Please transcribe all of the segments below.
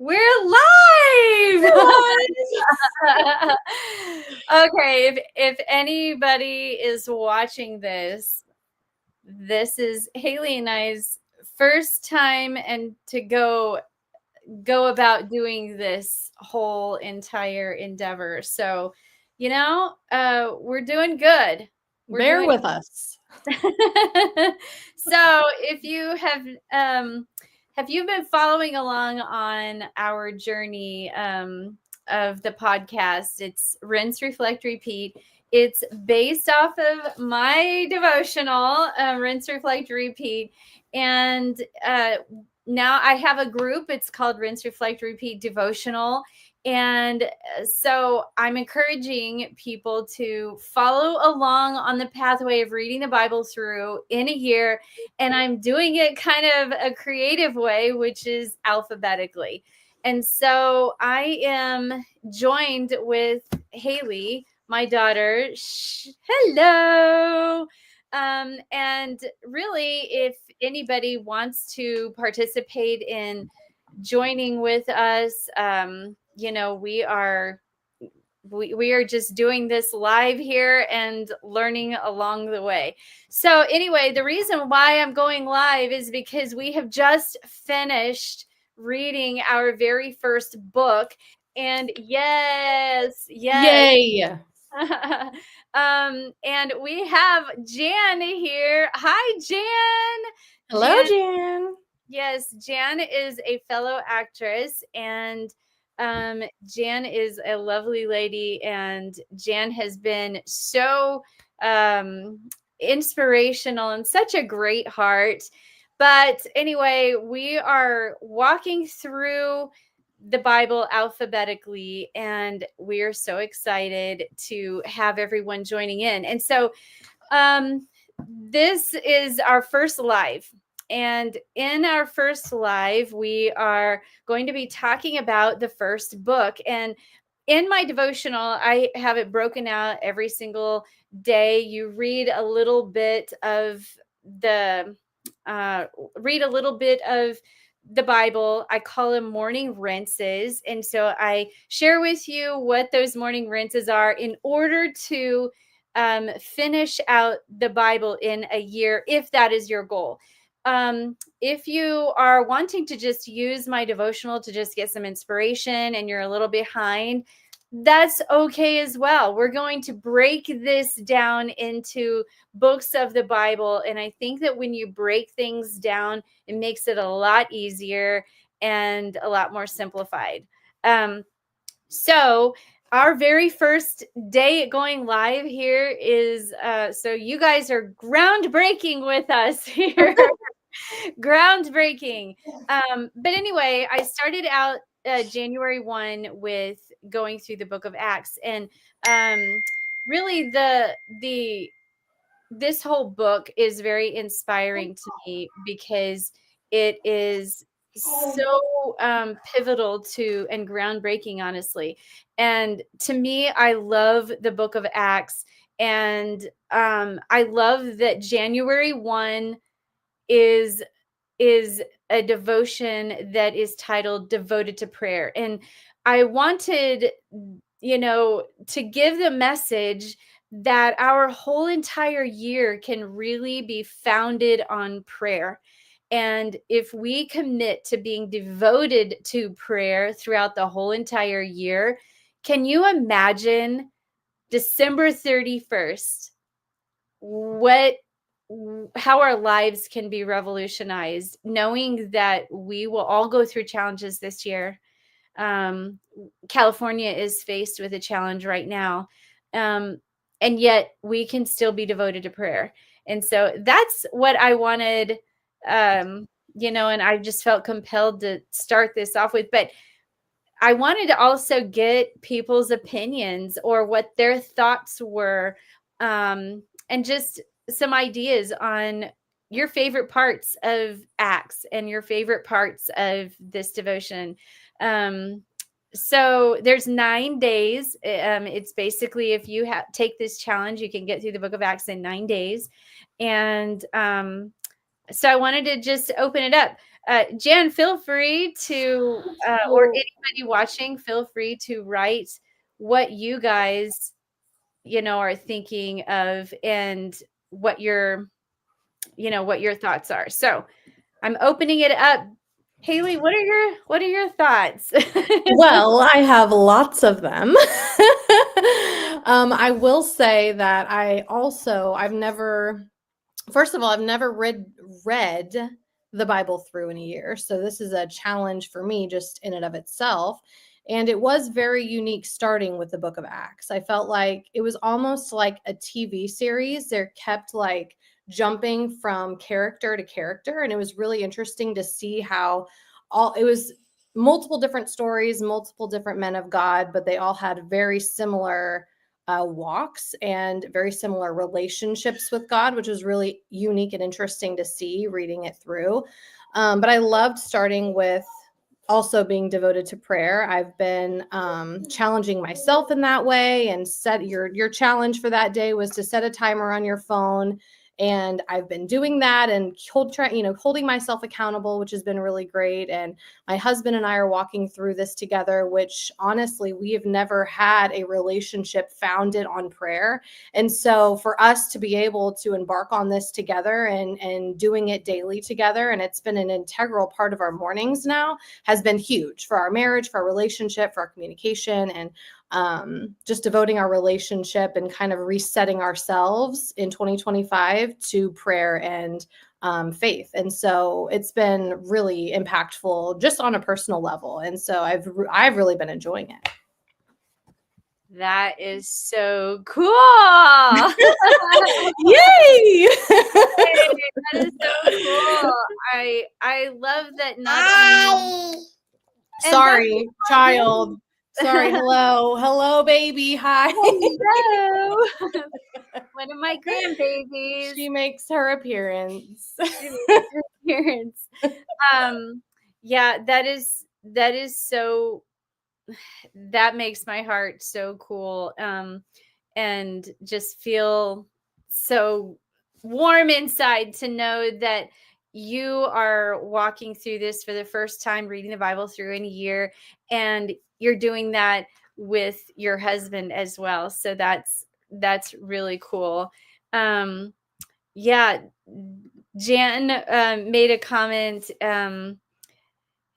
We're live. Okay, if anybody is watching this, this is Haley and I's first time and to go about doing this whole entire endeavor. So, we're doing good. Bear with us. So, if you have you been following along on our journey of the podcast? It's Rinse, Reflect, Repeat. It's based off of my devotional, Rinse, Reflect, Repeat. And now I have a group. It's called Rinse, Reflect, Repeat Devotional. And so I'm encouraging people to follow along on the pathway of reading the Bible through in a year. And I'm doing it kind of a creative way, which is alphabetically. And so I am joined with Haley, my daughter. Hello. And really, if anybody wants to participate in joining with us, we are just doing this live here and learning along the way. So anyway, the reason why I'm going live is because we have just finished reading our very first book. And yes. Yay. And we have Jan here. Hi, Jan. Hello, Jan. Yes, Jan is a fellow actress, and Jan is a lovely lady, and Jan has been so inspirational and such a great heart. But anyway, we are walking through the Bible alphabetically, and we are so excited to have everyone joining in. And so this is our first live. And in our first live, we are going to be talking about the first book. And in my devotional, I have it broken out every single day. You read a little bit of the Bible. I call them morning rinses. And so I share with you what those morning rinses are in order to finish out the Bible in a year, if that is your goal. If you are wanting to just use my devotional to just get some inspiration and you're a little behind, that's okay as well. We're going to break this down into books of the Bible. And I think that when you break things down, it makes it a lot easier and a lot more simplified. So our very first day going live here is, so you guys are groundbreaking with us here. Groundbreaking. But anyway, I started out January 1 with going through the book of Acts. And really this whole book is very inspiring to me because it is so pivotal to and groundbreaking, honestly. And to me, I love the book of Acts. And I love that January 1 is a devotion that is titled Devoted to Prayer. And I wanted, to give the message that our whole entire year can really be founded on prayer. And if we commit to being devoted to prayer throughout the whole entire year, can you imagine December 31st, how our lives can be revolutionized, knowing that we will all go through challenges this year. California is faced with a challenge right now. And yet we can still be devoted to prayer. And so that's what I wanted, and I just felt compelled to start this off with. But I wanted to also get people's opinions or what their thoughts were, and just some ideas on your favorite parts of Acts and your favorite parts of this devotion. So there's 9 days. It's basically, if you take this challenge, you can get through the book of Acts in 9 days. And so I wanted to just open it up. Jan, feel free to, or anybody watching, feel free to write what you guys, are thinking of and what what your thoughts are. So I'm opening it up. Haley, what are your thoughts? Well, I have lots of them. I will say that first of all, I've never read the Bible through in a year. So this is a challenge for me just in and of itself. And it was very unique starting with the book of Acts. I felt like it was almost like a TV series. They're kept like jumping from character to character. And it was really interesting to see how it was multiple different stories, multiple different men of God, but they all had very similar walks and very similar relationships with God, which was really unique and interesting to see reading it through. But I loved starting with also being devoted to prayer. I've been challenging myself in that way, and set your challenge for that day was to set a timer on your phone. And I've been doing that and holding myself accountable, which has been really great. And my husband and I are walking through this together, which honestly, we have never had a relationship founded on prayer. And so for us to be able to embark on this together and doing it daily together, and it's been an integral part of our mornings now, has been huge for our marriage, for our relationship, for our communication, and just devoting our relationship and kind of resetting ourselves in 2025 to prayer and faith. And so it's been really impactful just on a personal level. And so I've really been enjoying it. That is so cool. Yay! That is so cool. I love that not only Sorry, child. Sorry, hello, baby. Hi. Hello. One of my grandbabies. She makes her appearance. Yeah, that is so, that makes my heart so cool. And just feel so warm inside to know that you are walking through this for the first time, reading the Bible through in a year, and you're doing that with your husband as well. So that's really cool. Yeah, Jan made a comment.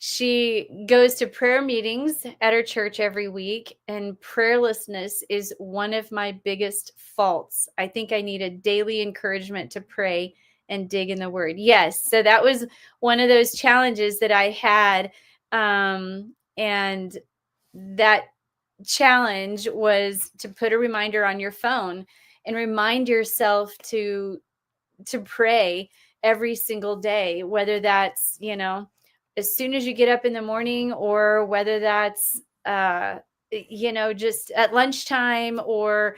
She goes to prayer meetings at her church every week, and prayerlessness is one of my biggest faults. I think I need a daily encouragement to pray and dig in the word. Yes. So that was one of those challenges that I had. And that challenge was to put a reminder on your phone and remind yourself to pray every single day, whether that's, as soon as you get up in the morning, or whether that's, just at lunchtime, or,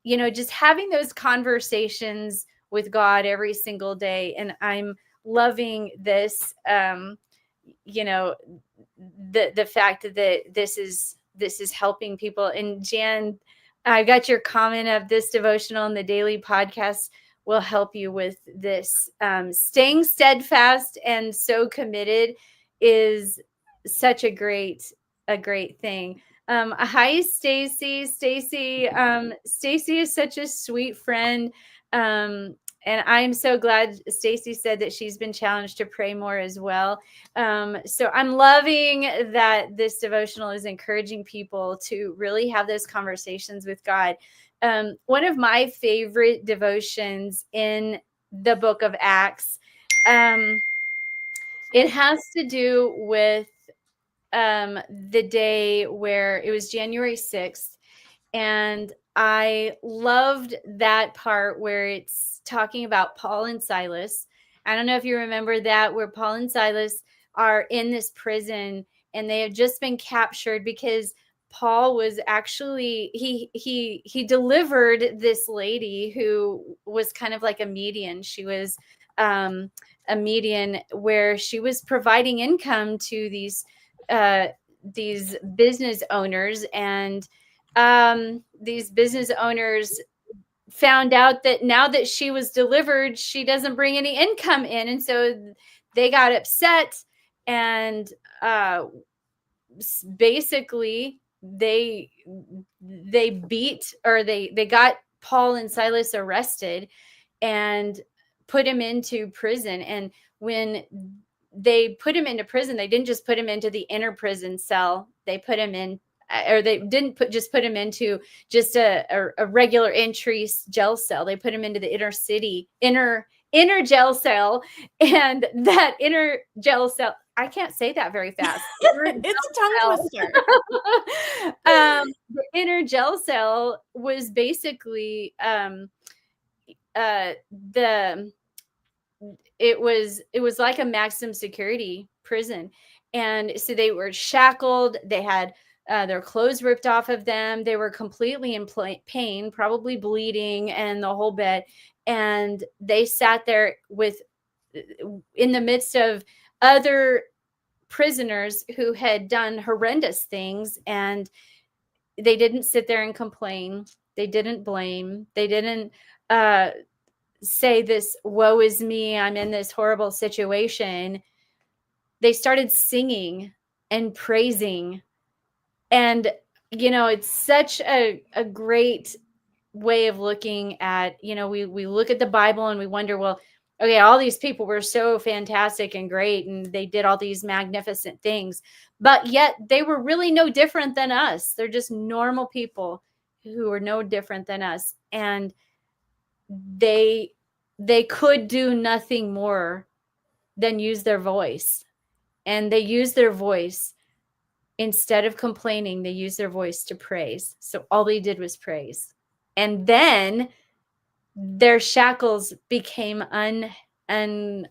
just having those conversations with God every single day. And I'm loving this, the fact that this is helping people. And Jan, I got your comment of this devotional and the daily podcast will help you with this. Staying steadfast and so committed is such a great thing. Hi, Stacy. Stacy is such a sweet friend. And I'm so glad Stacy said that she's been challenged to pray more as well. So I'm loving that this devotional is encouraging people to really have those conversations with God. One of my favorite devotions in the book of Acts, it has to do with the day where it was January 6th. And I loved that part where it's talking about Paul and Silas. I don't know if you remember that, where Paul and Silas are in this prison and they have just been captured because Paul was actually, he delivered this lady who was kind of like a median. She was a median where she was providing income to these business owners, and these business owners found out that now that she was delivered, she doesn't bring any income in. And so they got upset And basically they beat, or they got Paul and Silas arrested and put him into prison. And when they put him into prison, they didn't just put him into the inner prison cell. They put him in, or they didn't put him into just a regular entry jail cell. They put him into the inner jail cell. And that inner jail cell, I can't say that very fast. It's a tongue twister. The inner jail cell was basically it was like a maximum security prison. And so they were shackled, they had their clothes ripped off of them, they were completely in pain, probably bleeding and the whole bit. And they sat there in the midst of other prisoners who had done horrendous things, and they didn't sit there and complain, they didn't blame, they didn't say this, woe is me, I'm in this horrible situation. They started singing and praising. And it's such a great way of looking at, we look at the Bible and we wonder, well, okay, all these people were so fantastic and great, and they did all these magnificent things, but yet they were really no different than us. They're just normal people who are no different than us. And they could do nothing more than use their voice. And they use their voice, instead of complaining, they use their voice to praise. So all they did was praise. And then their shackles became undone. And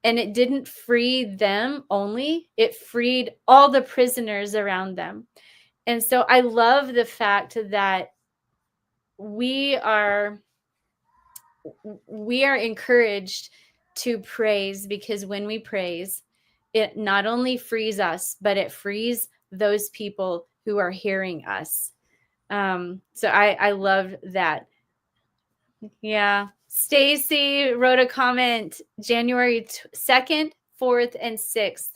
it didn't free them only, it freed all the prisoners around them. And so I love the fact that we are encouraged to praise, because when we praise, it not only frees us, but it frees those people who are hearing us. So I love that. Yeah. Stacy wrote a comment, January 2nd, 4th, and 6th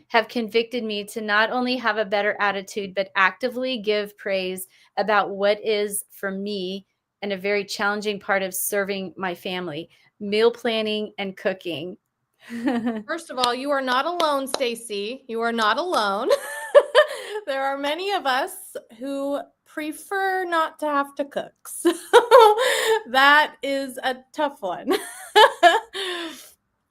have convicted me to not only have a better attitude, but actively give praise about what is for me and a very challenging part of serving my family, meal planning and cooking. First of all, you are not alone, Stacy. You are not alone. There are many of us who prefer not to have to cook. So that is a tough one.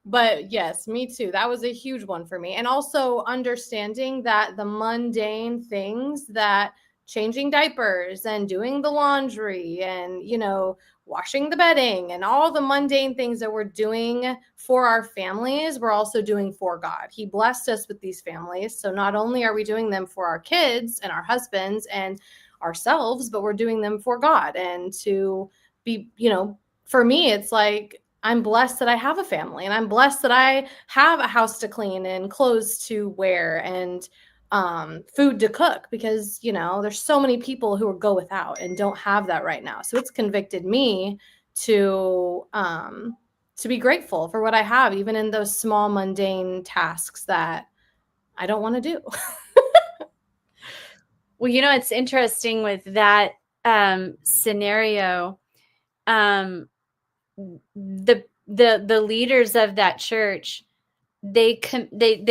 But yes, me too. That was a huge one for me. And also understanding that the mundane things, that changing diapers and doing the laundry and, washing the bedding and all the mundane things that we're doing for our families, we're also doing for God. He blessed us with these families. So not only are we doing them for our kids and our husbands and ourselves, but we're doing them for God. And to be, for me, it's like, I'm blessed that I have a family, and I'm blessed that I have a house to clean and clothes to wear and food to cook, because, there's so many people who go without and don't have that right now. So it's convicted me to be grateful for what I have, even in those small mundane tasks that I don't want to do. Well, it's interesting with that scenario. The leaders of that church, they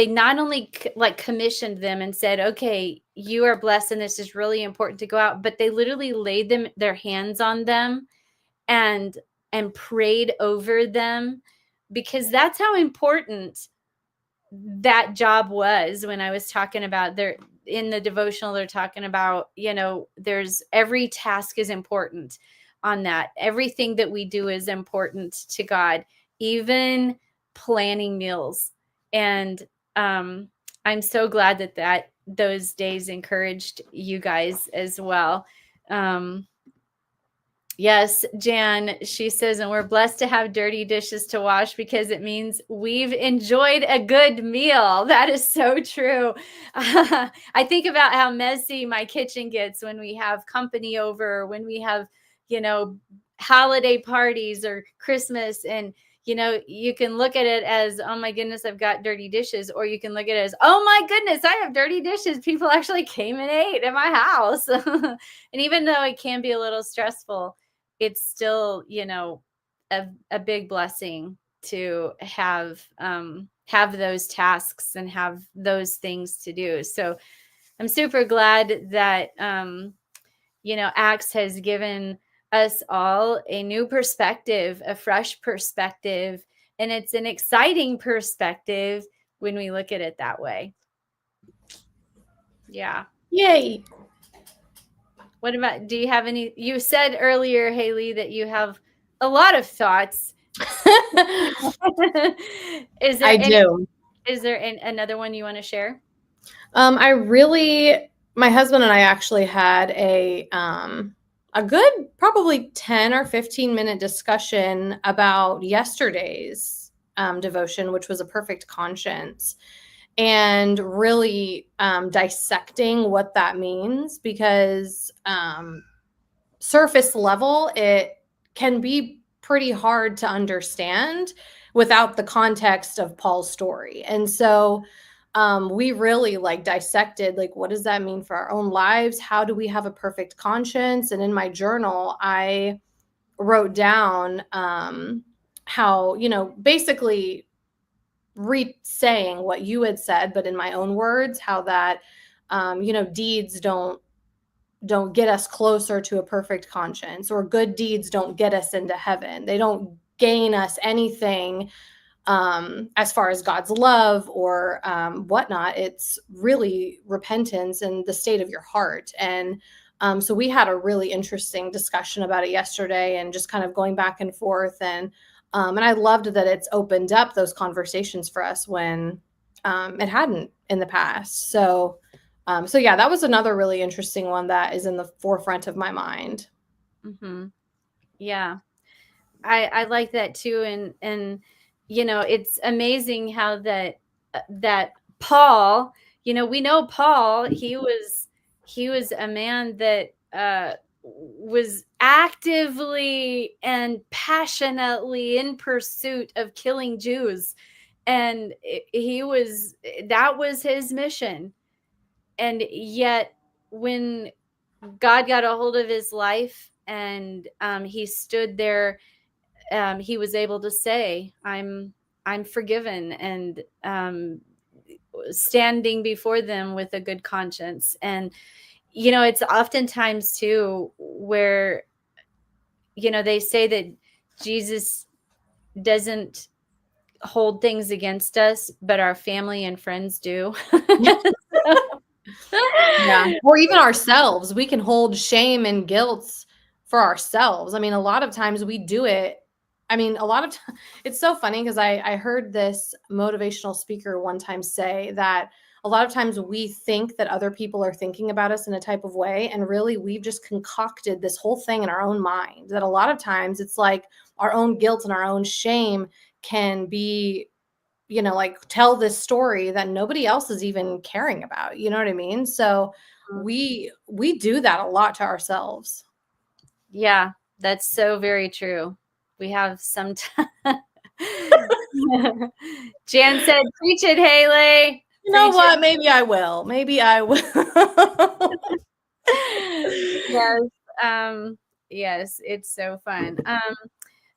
not only commissioned them and said, okay, you are blessed and this is really important to go out, but they literally laid their hands on them and prayed over them, because that's how important that job was. When I was talking about in the devotional, they're talking about, there's every task is important on that. Everything that we do is important to God, even planning meals. And I'm so glad that those days encouraged you guys as well. Yes, Jan, she says, and we're blessed to have dirty dishes to wash because it means we've enjoyed a good meal. That is so true. I think about how messy my kitchen gets when we have company over, when we have, holiday parties or Christmas. And, you can look at it as, oh my goodness, I've got dirty dishes, or you can look at it as, oh my goodness, I have dirty dishes. People actually came and ate at my house. And even though it can be a little stressful, it's still, a big blessing to have those tasks and have those things to do. So I'm super glad that Acts has given us all a new perspective, a fresh perspective, and it's an exciting perspective when we look at it that way. Yeah. Yay. What about, do you have any, you said earlier, Haley, that you have a lot of thoughts. I do. Is there another one you want to share? My husband and I actually had a good probably 10 or 15-minute discussion about yesterday's devotion, which was a perfect conscience, and really dissecting what that means, because surface level, it can be pretty hard to understand without the context of Paul's story. And so we really dissected, what does that mean for our own lives? How do we have a perfect conscience? And in my journal, I wrote down how, basically re-saying what you had said, but in my own words, how that, deeds don't get us closer to a perfect conscience, or good deeds don't get us into heaven. They don't gain us anything as far as God's love or whatnot. It's really repentance and the state of your heart. And so we had a really interesting discussion about it yesterday, and just kind of going back and forth. And I loved that it's opened up those conversations for us when it hadn't in the past. So yeah, that was another really interesting one that is in the forefront of my mind. Mm-hmm. Yeah, I like that too. And it's amazing how that Paul, we know Paul, he was a man that was actively and passionately in pursuit of killing Jews. And that was his mission. And yet when God got a hold of his life, and he stood there, he was able to say, I'm forgiven, and standing before them with a good conscience. And it's oftentimes too where they say that Jesus doesn't hold things against us, but our family and friends do. Yeah. Or even ourselves, we can hold shame and guilt for ourselves. I mean, a lot of times we do it. I mean, it's so funny, because I heard this motivational speaker one time say that a lot of times we think that other people are thinking about us in a type of way, and really we've just concocted this whole thing in our own mind. That a lot of times it's like our own guilt and our own shame can be, tell this story that nobody else is even caring about. You know what I mean? So we do that a lot to ourselves. Yeah, that's so very true. We have some Jan said, preach it, Haley. You know what? Maybe I will. Yes. Yes, it's so fun.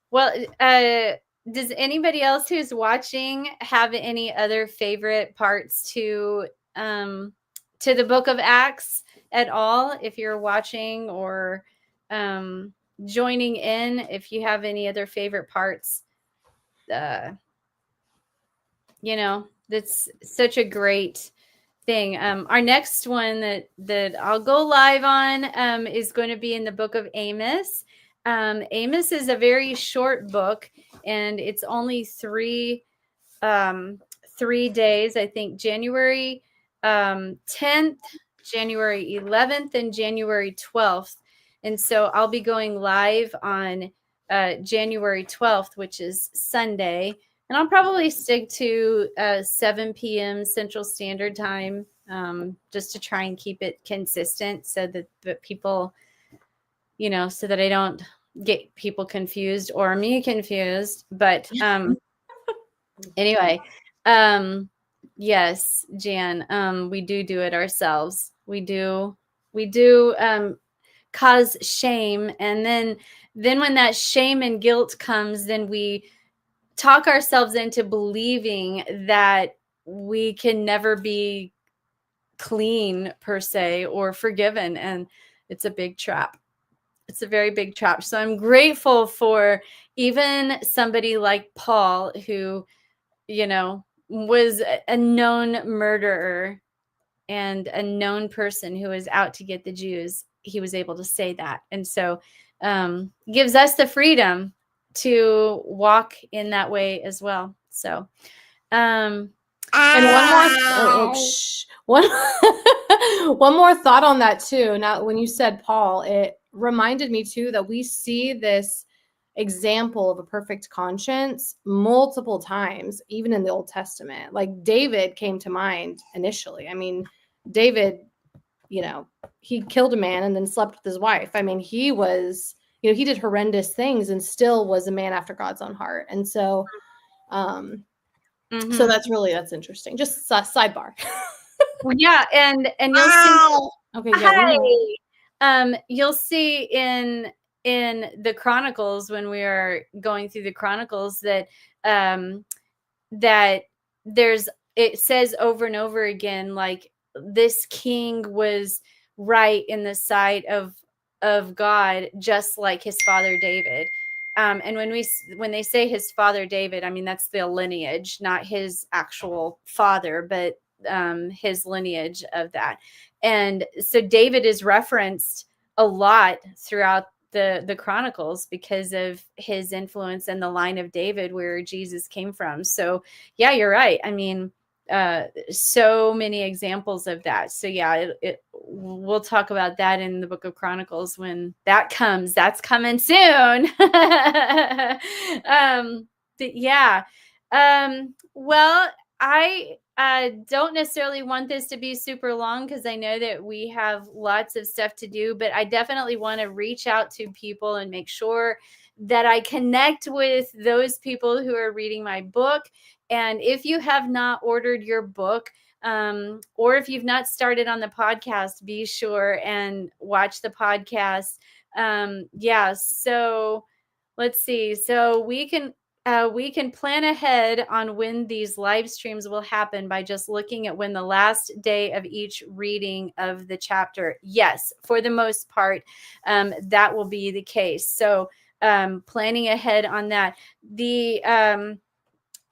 Well, does anybody else who's watching have any other favorite parts to the book of Acts at all? If you're watching or joining in, if you have any other favorite parts, that's such a great thing. Our next one that I'll go live on is going to be in the book of Amos. Amos is a very short book, and it's only three days. I think January 10th, January 11th, and January 12th. And so I'll be going live on January 12th, which is Sunday. And I'll probably stick to 7 p.m. Central Standard Time, just to try and keep it consistent, so that people, so that I don't get people confused or me confused. But anyway, yes, Jan, we do it ourselves. We do cause shame, and then when that shame and guilt comes, then we talk ourselves into believing that we can never be clean per se or forgiven, and it's a big trap. It's a very big trap. So I'm grateful for even somebody like Paul, who, was a known murderer and a known person who was out to get the Jews. He was able to say that. And so gives us the freedom to walk in that way as well. So, and one more thought on that too. Now, when you said Paul, it reminded me too that we see this example of a perfect conscience multiple times, even in the Old Testament. Like David came to mind initially. I mean, David, he killed a man and then slept with his wife. I mean, he was, he did horrendous things and still was a man after God's own heart. And so, so that's interesting. Just sidebar. Well, yeah, and you'll see. Okay, yeah. You'll see in the Chronicles, when we are going through the Chronicles, that that it says over and over again, like, this king was right in the sight of God, just like his father David. And when they say his father David, I mean, that's the lineage, not his actual father, but his lineage of that. And so David is referenced a lot throughout the Chronicles because of his influence and the line of David where Jesus came from. So yeah, you're right. I mean, so many examples of that. So yeah, we'll talk about that in the Book of Chronicles when that comes. That's coming soon. Yeah. Well, I don't necessarily want this to be super long because I know that we have lots of stuff to do, but I definitely want to reach out to people and make sure that I connect with those people who are reading my book. And if you have not ordered your book, or if you've not started on the podcast, be sure and watch the podcast. Yeah, so let's see. So we can plan ahead on when these live streams will happen by just looking at when the last day of each reading of the chapter. Yes, for the most part, that will be the case. So planning ahead on that.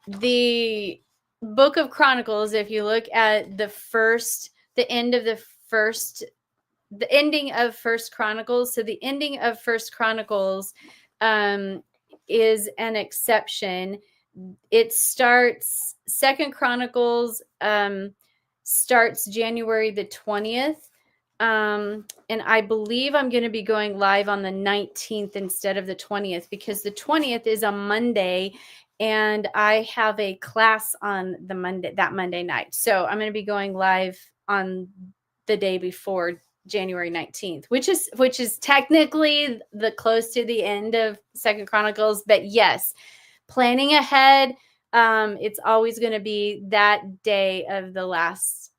The Book of Chronicles, if you look at the ending of First Chronicles, so the ending of First Chronicles is an exception. It starts, Second Chronicles starts January the 20th. And I believe I'm going to be going live on the 19th instead of the 20th, because the 20th is a Monday and I have a class on that Monday night. So I'm going to be going live on the day before January 19th, which is technically the close to the end of Second Chronicles. But yes, planning ahead, it's always going to be that day of the last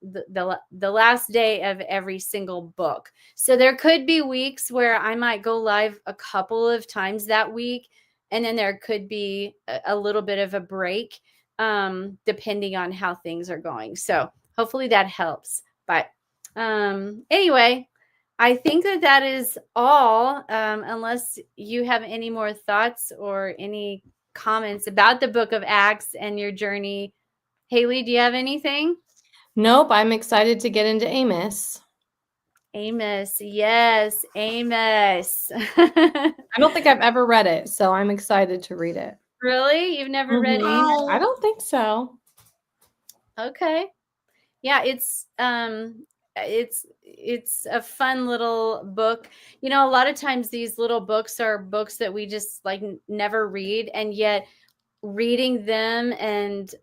day of every single book. So there could be weeks where I might go live a couple of times that week, and then there could be a little bit of a break, depending on how things are going. So hopefully that helps. But anyway, I think that is all, unless you have any more thoughts or any comments about the Book of Acts and your journey. Haley, do you have anything? Nope, I'm excited to get into Amos. Amos, yes, Amos. I don't think I've ever read it, so I'm excited to read it. Really? You've never read Amos? I don't think so. Okay. Yeah, it's a fun little book. A lot of times these little books are books that we just like never read, and yet reading them and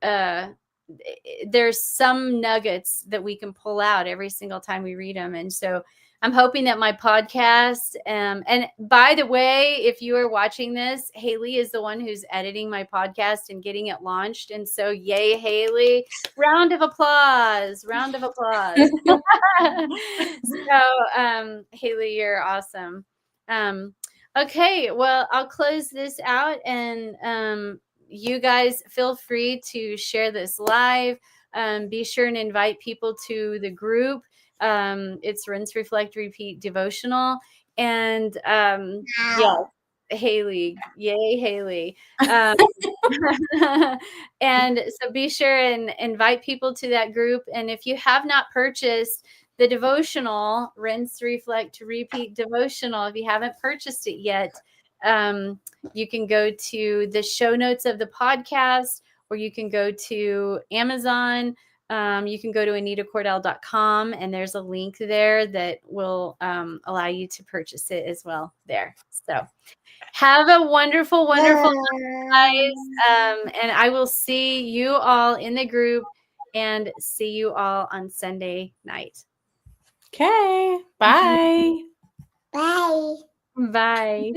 there's some nuggets that we can pull out every single time we read them. And so I'm hoping that my podcast, and by the way, if you are watching this, Haley is the one who's editing my podcast and getting it launched. And so, yay, Haley. Round of applause. Round of applause. So, Haley, you're awesome. Okay, well, I'll close this out, and you guys feel free to share this live. Be sure and invite people to the group. It's Rinse, Reflect, Repeat devotional. And yeah, Haley, yay, Haley. And so be sure and invite people to that group. And if you have not purchased the devotional, Rinse, Reflect, Repeat devotional, if you haven't purchased it yet, you can go to the show notes of the podcast, or you can go to Amazon. You can go to anitacordell.com, and there's a link there that will allow you to purchase it as well there. So have a wonderful, wonderful night, guys. And I will see you all in the group and see you all on Sunday night. Okay. Bye. Bye. Bye.